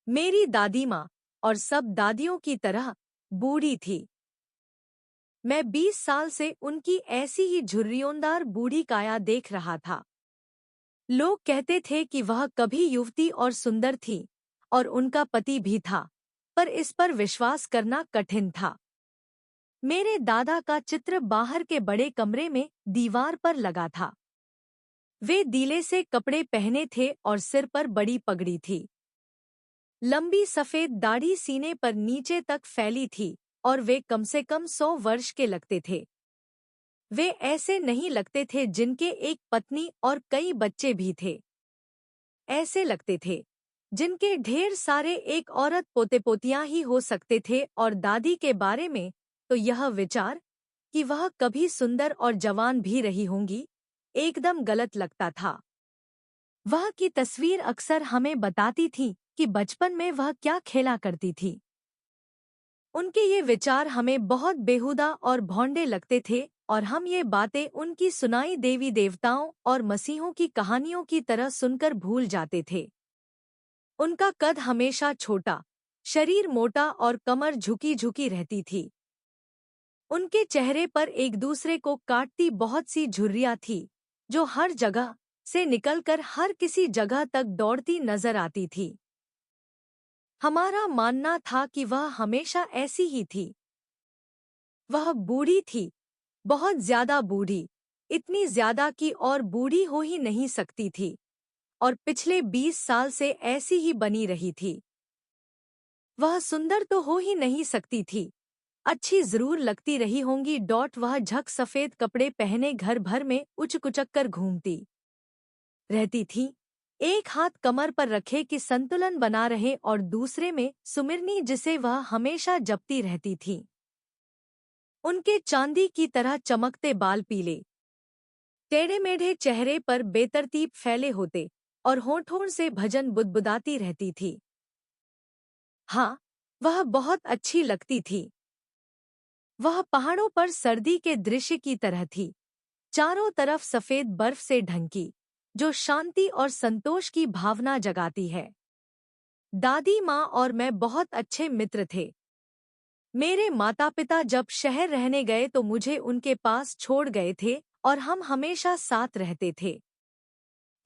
मेरी दादी माँ और सब दादियों की तरह बूढ़ी थी। मैं 20 साल से उनकी ऐसी ही झुर्रियोंदार बूढ़ी काया देख रहा था। लोग कहते थे कि वह कभी युवती और सुंदर थी और उनका पति भी था, पर इस पर विश्वास करना कठिन था। मेरे दादा का चित्र बाहर के बड़े कमरे में दीवार पर लगा था। वे दीले से कपड़े पहने थे और सिर पर बड़ी पगड़ी थी। लंबी सफेद दाढ़ी सीने पर नीचे तक फैली थी और वे कम से कम 100 वर्ष के लगते थे। वे ऐसे नहीं लगते थे जिनके एक पत्नी और कई बच्चे भी थे। ऐसे लगते थे जिनके ढेर सारे एक औरत पोते पोतियां ही हो सकते थे। और दादी के बारे में तो यह विचार कि वह कभी सुंदर और जवान भी रही होंगी एकदम गलत लगता था। वह की तस्वीर अक्सर हमें बताती थी कि बचपन में वह क्या खेला करती थी। उनके ये विचार हमें बहुत बेहुदा और भौंडे लगते थे और हम ये बातें उनकी सुनाई देवी देवताओं और मसीहों की कहानियों की तरह सुनकर भूल जाते थे। उनका कद हमेशा छोटा, शरीर मोटा और कमर झुकी झुकी रहती थी। उनके चेहरे पर एक दूसरे को काटती बहुत सी झुर्रियां थी जो हर जगह से निकलकर हर किसी जगह तक दौड़ती नजर आती थी। हमारा मानना था कि वह हमेशा ऐसी ही थी। वह बूढ़ी थी, बहुत ज्यादा बूढ़ी, इतनी ज्यादा कि और बूढ़ी हो ही नहीं सकती थी, और पिछले 20 साल से ऐसी ही बनी रही थी। वह सुंदर तो हो ही नहीं सकती थी, अच्छी जरूर लगती रही होंगी। वह झक सफेद कपड़े पहने घर भर में उचकुचक कर घूमती रहती थी, एक हाथ कमर पर रखे कि संतुलन बना रहे और दूसरे में सुमिरनी जिसे वह हमेशा जपती रहती थी। उनके चांदी की तरह चमकते बाल पीले टेढ़े मेढ़े चेहरे पर बेतरतीब फैले होते और होठों से भजन बुदबुदाती रहती थी। हाँ, वह बहुत अच्छी लगती थी। वह पहाड़ों पर सर्दी के दृश्य की तरह थी, चारों तरफ सफेद बर्फ से ढंकी, जो शांति और संतोष की भावना जगाती है। दादी माँ और मैं बहुत अच्छे मित्र थे। मेरे माता पिता जब शहर रहने गए तो मुझे उनके पास छोड़ गए थे और हम हमेशा साथ रहते थे।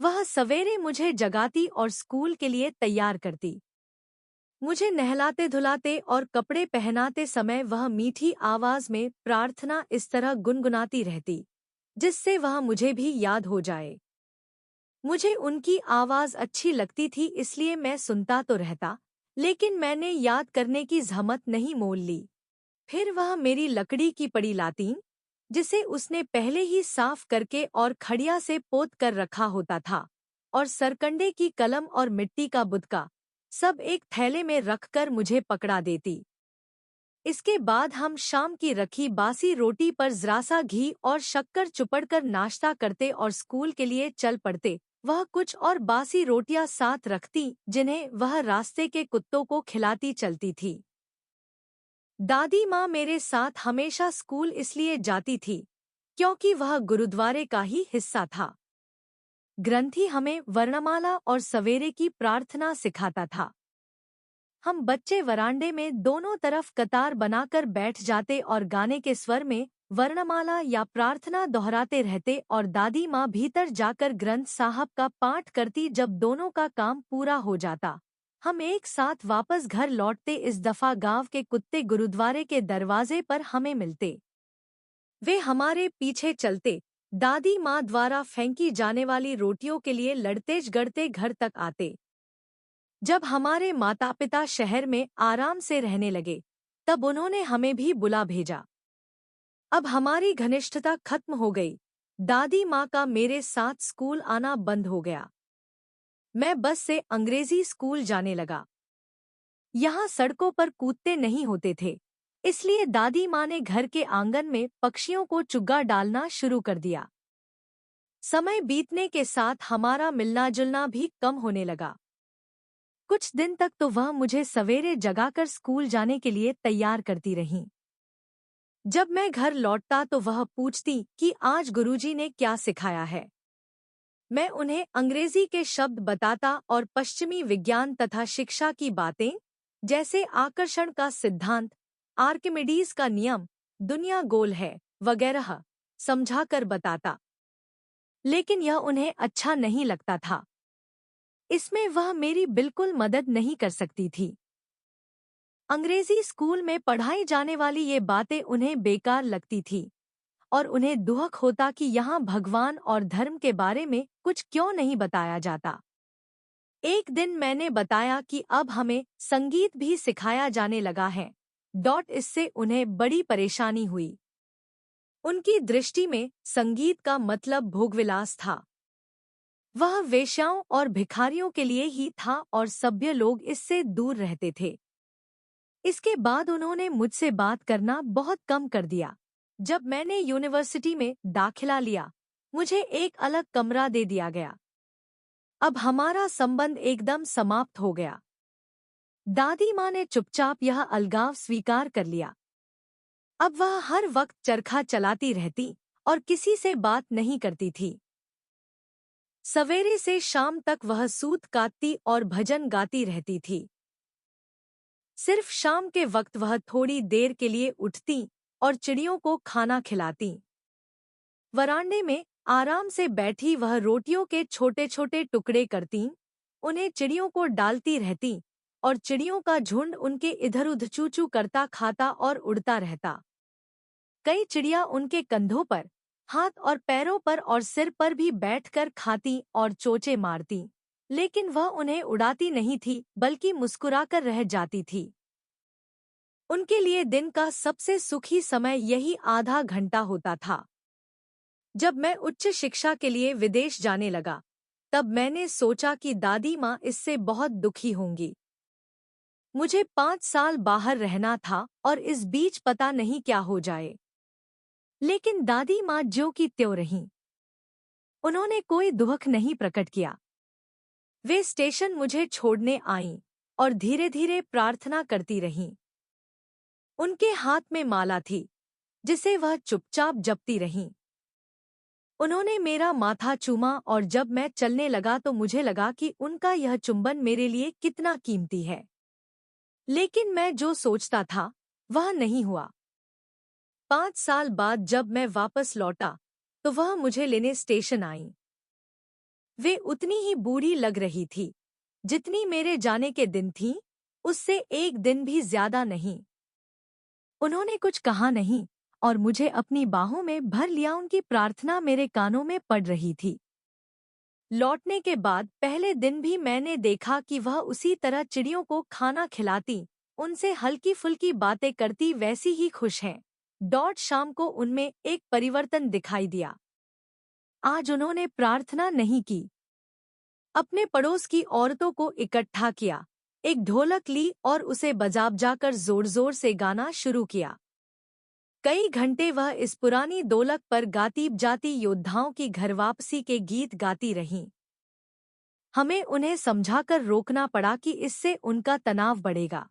वह सवेरे मुझे जगाती और स्कूल के लिए तैयार करती। मुझे नहलाते धुलाते और कपड़े पहनाते समय वह मीठी आवाज में प्रार्थना इस तरह गुनगुनाती रहती जिससे वह मुझे भी याद हो जाए। मुझे उनकी आवाज अच्छी लगती थी इसलिए मैं सुनता तो रहता, लेकिन मैंने याद करने की जहमत नहीं मोल ली। फिर वह मेरी लकड़ी की पड़ी लातीन, जिसे उसने पहले ही साफ करके और खड़िया से पोत कर रखा होता था, और सरकंडे की कलम और मिट्टी का बुदका, सब एक थैले में रखकर मुझे पकड़ा देती। इसके बाद हम शाम की रखी बासी रोटी पर जरा सा घी और शक्कर चुपड़कर नाश्ता करते और स्कूल के लिए चल पड़ते। वह कुछ और बासी रोटियां साथ रखती जिन्हें वह रास्ते के कुत्तों को खिलाती चलती थी। दादी माँ मेरे साथ हमेशा स्कूल इसलिए जाती थी क्योंकि वह गुरुद्वारे का ही हिस्सा था। ग्रंथी हमें वर्णमाला और सवेरे की प्रार्थना सिखाता था। हम बच्चे वरांडे में दोनों तरफ कतार बनाकर बैठ जाते और गाने के स्वर में वर्णमाला या प्रार्थना दोहराते रहते और दादी माँ भीतर जाकर ग्रंथ साहब का पाठ करती। जब दोनों का काम पूरा हो जाता, हम एक साथ वापस घर लौटते। इस दफा गांव के कुत्ते गुरुद्वारे के दरवाजे पर हमें मिलते। वे हमारे पीछे चलते, दादी माँ द्वारा फेंकी जाने वाली रोटियों के लिए लड़ते झगड़ते घर तक आते। जब हमारे माता पिता शहर में आराम से रहने लगे, तब उन्होंने हमें भी बुला भेजा। अब हमारी घनिष्ठता खत्म हो गई। दादी माँ का मेरे साथ स्कूल आना बंद हो गया। मैं बस से अंग्रेजी स्कूल जाने लगा। यहाँ सड़कों पर कूदते नहीं होते थे, इसलिए दादी माँ ने घर के आंगन में पक्षियों को चुग्गा डालना शुरू कर दिया। समय बीतने के साथ हमारा मिलना जुलना भी कम होने लगा। कुछ दिन तक तो वह मुझे सवेरे जगाकर स्कूल जाने के लिए तैयार करती रही। जब मैं घर लौटता तो वह पूछती कि आज गुरुजी ने क्या सिखाया है। मैं उन्हें अंग्रेजी के शब्द बताता और पश्चिमी विज्ञान तथा शिक्षा की बातें, जैसे आकर्षण का सिद्धांत, आर्किमिडीज का नियम, दुनिया गोल है वगैरह, समझाकर बताता। लेकिन यह उन्हें अच्छा नहीं लगता था। इसमें वह मेरी बिल्कुल मदद नहीं कर सकती थी। अंग्रेजी स्कूल में पढ़ाई जाने वाली ये बातें उन्हें बेकार लगती थी और उन्हें दुख होता कि यहाँ भगवान और धर्म के बारे में कुछ क्यों नहीं बताया जाता। एक दिन मैंने बताया कि अब हमें संगीत भी सिखाया जाने लगा है। इससे उन्हें बड़ी परेशानी हुई। उनकी दृष्टि में संगीत का मतलब भोगविलास था। वह वेश्याओं और भिखारियों के लिए ही था और सभ्य लोग इससे दूर रहते थे। इसके बाद उन्होंने मुझसे बात करना बहुत कम कर दिया। जब मैंने यूनिवर्सिटी में दाखिला लिया, मुझे एक अलग कमरा दे दिया गया। अब हमारा संबंध एकदम समाप्त हो गया। दादी माँ ने चुपचाप यह अलगाव स्वीकार कर लिया। अब वह हर वक्त चरखा चलाती रहती और किसी से बात नहीं करती थी। सवेरे से शाम तक वह सूत काटती और भजन गाती रहती थी। सिर्फ शाम के वक्त वह थोड़ी देर के लिए उठती और चिड़ियों को खाना खिलाती। वरांडे में आराम से बैठी वह रोटियों के छोटे छोटे टुकड़े करती, उन्हें चिड़ियों को डालती रहती और चिड़ियों का झुंड उनके इधर उधर चू चू करता खाता और उड़ता रहता। कई चिड़िया उनके कंधों पर, हाथ और पैरों पर और सिर पर भी बैठकर खाती और चोंचे मारती, लेकिन वह उन्हें उड़ाती नहीं थी बल्कि मुस्कुराकर रह जाती थी। उनके लिए दिन का सबसे सुखी समय यही आधा घंटा होता था। जब मैं उच्च शिक्षा के लिए विदेश जाने लगा, तब मैंने सोचा कि दादी माँ इससे बहुत दुखी होंगी। मुझे 5 साल बाहर रहना था और इस बीच पता नहीं क्या हो जाए। लेकिन दादी माँ ज्यों की त्यों रहीं। उन्होंने कोई दुख नहीं प्रकट किया। वे स्टेशन मुझे छोड़ने आईं और धीरे धीरे प्रार्थना करती रहीं। उनके हाथ में माला थी, जिसे वह चुपचाप जपती रहीं। उन्होंने मेरा माथा चूमा और जब मैं चलने लगा तो मुझे लगा कि उनका यह चुंबन मेरे लिए कितना कीमती है। लेकिन मैं जो सोचता था, वह नहीं हुआ। 5 साल बाद जब मैं वापस लौटा, तो वह मुझे लेने स्टेशन आईं। वे उतनी ही बूढ़ी लग रही थी, जितनी मेरे जाने के दिन थी, उससे एक दिन भी ज्यादा नहीं। उन्होंने कुछ कहा नहीं और मुझे अपनी बाहों में भर लिया। उनकी प्रार्थना मेरे कानों में पड़ रही थी। लौटने के बाद पहले दिन भी मैंने देखा कि वह उसी तरह चिड़ियों को खाना खिलाती, उनसे हल्की फुल्की बातें करती वैसी ही खुश हैं। शाम को उनमें एक परिवर्तन दिखाई दिया। आज उन्होंने प्रार्थना नहीं की। अपने पड़ोस की औरतों को इकट्ठा किया, एक ढोलक ली और उसे बजाकर जोर जोर से गाना शुरू किया। कई घंटे वह इस पुरानी दोलक पर गाती जाती योद्धाओं की घर वापसी के गीत गाती रहीं। हमें उन्हें समझाकर रोकना पड़ा कि इससे उनका तनाव बढ़ेगा।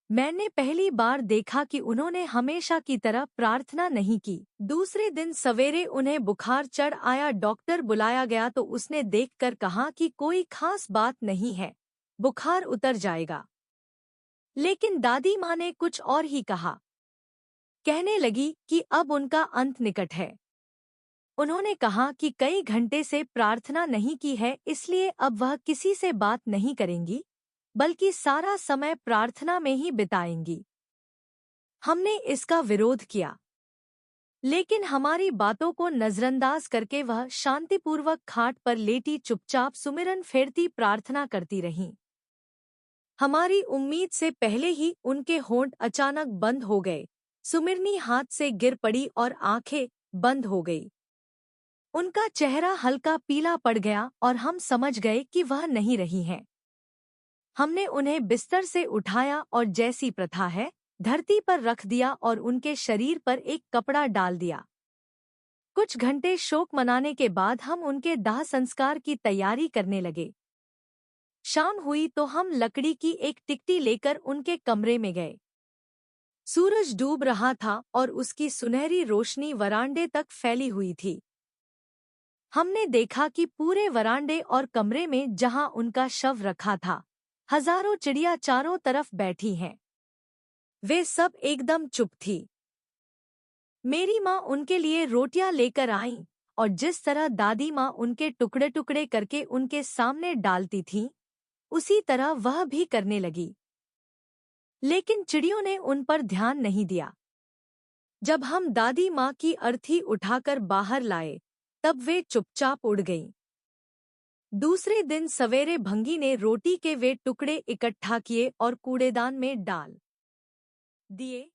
मैंने पहली बार देखा कि उन्होंने हमेशा की तरह प्रार्थना नहीं की। दूसरे दिन सवेरे उन्हें बुखार चढ़ आया। डॉक्टर बुलाया गया तो उसने देखकर कहा कि कोई खास बात नहीं है, बुखार उतर जाएगा। लेकिन दादी माँ ने कुछ और ही कहा। कहने लगी कि अब उनका अंत निकट है। उन्होंने कहा कि कई घंटे से प्रार्थना नहीं की है, इसलिए अब वह किसी से बात नहीं करेंगी, बल्कि सारा समय प्रार्थना में ही बिताएंगी। हमने इसका विरोध किया, लेकिन हमारी बातों को नजरअंदाज करके वह शांतिपूर्वक खाट पर लेटी चुपचाप सुमिरन फेरती प्रार्थना करती रहीं। हमारी उम्मीद से पहले ही उनके होंठ अचानक बंद हो गए, सुमिरनी हाथ से गिर पड़ी और आंखें बंद हो गई। उनका चेहरा हल्का पीला पड़ गया और हम समझ गए कि वह नहीं रही हैं। हमने उन्हें बिस्तर से उठाया और जैसी प्रथा है, धरती पर रख दिया और उनके शरीर पर एक कपड़ा डाल दिया। कुछ घंटे शोक मनाने के बाद हम उनके दाह संस्कार की तैयारी करने लगे। शाम हुई तो हम लकड़ी की एक टिकटी लेकर उनके कमरे में गए। सूरज डूब रहा था और उसकी सुनहरी रोशनी वरांडे तक फैली हुई थी। हमने देखा कि पूरे वरांडे और कमरे में जहां उनका शव रखा था, हजारों चिड़िया चारों तरफ बैठी हैं। वे सब एकदम चुप थी। मेरी माँ उनके लिए रोटियां लेकर आईं, और जिस तरह दादी माँ उनके टुकड़े टुकड़े करके उनके सामने डालती थी, उसी तरह वह भी करने लगी। लेकिन चिड़ियों ने उन पर ध्यान नहीं दिया। जब हम दादी माँ की अर्थी उठाकर बाहर लाए, तब वे चुपचाप उड़ गईं। दूसरे दिन सवेरे भंगी ने रोटी के वे टुकड़े इकट्ठा किए और कूड़ेदान में डाल दिए।